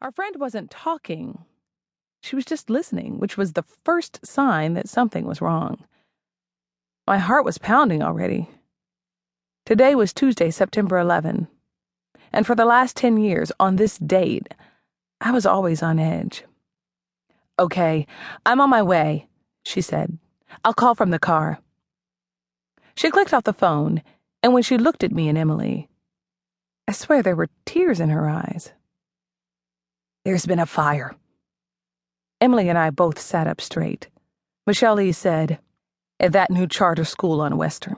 Our friend wasn't talking. She was just listening, which was the first sign that something was wrong. My heart was pounding already. Today was Tuesday, September 11, and for the last 10 years, on this date, I was always on edge. "Okay, I'm on my way," she said. "I'll call from the car." She clicked off the phone, and when she looked at me and Emily, I swear there were tears in her eyes. "There's been a fire." Emily and I both sat up straight. Leigh said, "At that new charter school on Western."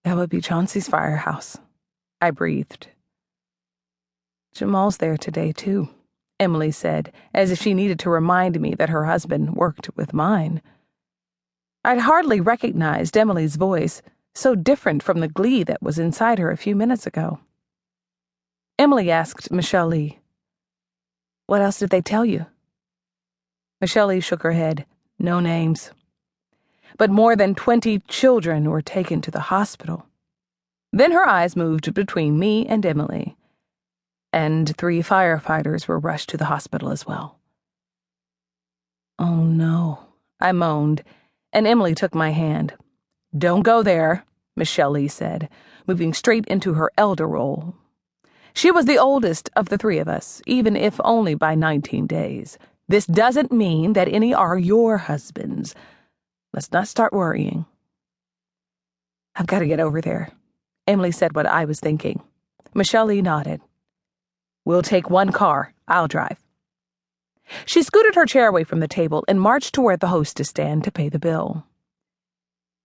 "That would be Chauncey's firehouse," I breathed. "Jamal's there today, too," Emily said, as if she needed to remind me that her husband worked with mine. I'd hardly recognized Emily's voice, so different from the glee that was inside her a few minutes ago. Emily asked Leigh, "What else did they tell you?" Leigh shook her head. "No names. But more than 20 children were taken to the hospital." Then her eyes moved between me and Emily, and 3 firefighters were rushed to the hospital as well. "Oh no," I moaned, and Emily took my hand. "Don't go there," Leigh said, moving straight into her elder role. She was the oldest of the 3 of us, even if only by 19 days. "This doesn't mean that any are your husbands. Let's not start worrying." "I've got to get over there." Emily said what I was thinking. Leigh nodded. "We'll take 1 car. I'll drive." She scooted her chair away from the table and marched toward the hostess stand to pay the bill.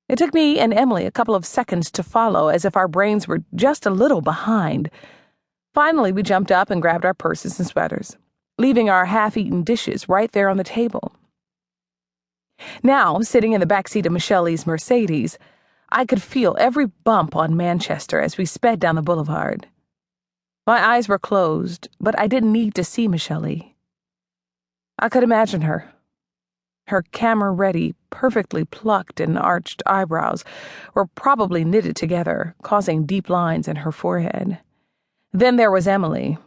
It took me and Emily a couple of seconds to follow, as if our brains were just a little behind. Finally, we jumped up and grabbed our purses and sweaters, leaving our half-eaten dishes right there on the table. Now, sitting in the backseat of Lee's Mercedes, I could feel every bump on Manchester as we sped down the boulevard. My eyes were closed, but I didn't need to see Lee. I could imagine her. Her camera-ready, perfectly plucked and arched eyebrows were probably knitted together, causing deep lines in her forehead. Then there was Emily.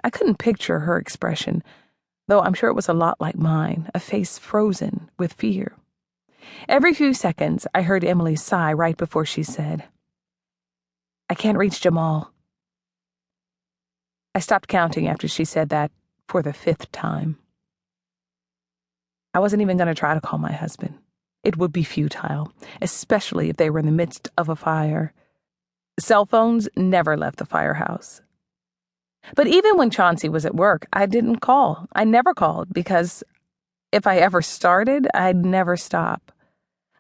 I couldn't picture her expression, though I'm sure it was a lot like mine, a face frozen with fear. Every few seconds, I heard Emily sigh right before she said, "I can't reach Jamal." I stopped counting after she said that for the 5th time. I wasn't even going to try to call my husband. It would be futile, especially if they were in the midst of a fire. Cell phones never left the firehouse. But even when Chauncey was at work, I didn't call. I never called, because if I ever started, I'd never stop.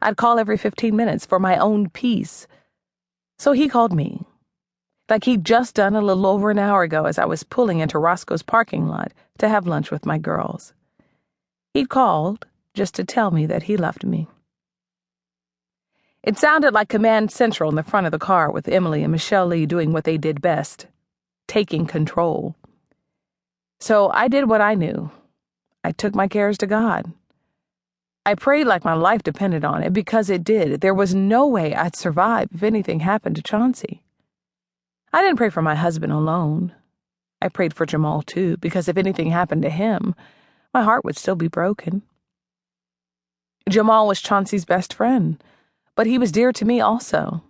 I'd call every 15 minutes for my own peace. So he called me, like he'd just done a little over an hour ago as I was pulling into Roscoe's parking lot to have lunch with my girls. He'd called just to tell me that he loved me. It sounded like Command Central in the front of the car, with Emily and Leigh doing what they did best, taking control. So I did what I knew. I took my cares to God. I prayed like my life depended on it, because it did. There was no way I'd survive if anything happened to Chauncey. I didn't pray for my husband alone. I prayed for Jamal, too, because if anything happened to him, my heart would still be broken. Jamal was Chauncey's best friend, but he was dear to me also.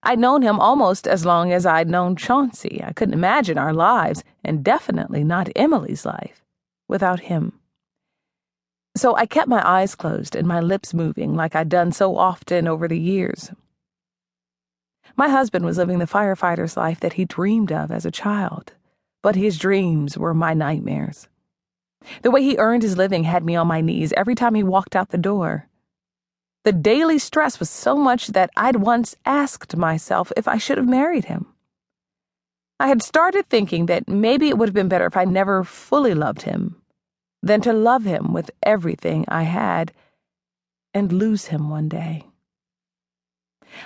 I'd known him almost as long as I'd known Chauncey. I couldn't imagine our lives, and definitely not Emily's life, without him. So I kept my eyes closed and my lips moving like I'd done so often over the years. My husband was living the firefighter's life that he dreamed of as a child, but his dreams were my nightmares. The way he earned his living had me on my knees every time he walked out the door. The daily stress was so much that I'd once asked myself if I should have married him. I had started thinking that maybe it would have been better if I never fully loved him than to love him with everything I had and lose him one day.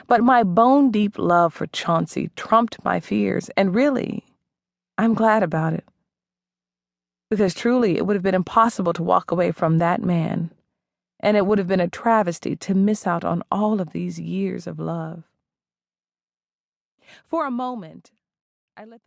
But my bone-deep love for Chauncey trumped my fears, and really, I'm glad about it. Because truly, it would have been impossible to walk away from that man, and it would have been a travesty to miss out on all of these years of love. For a moment, I let the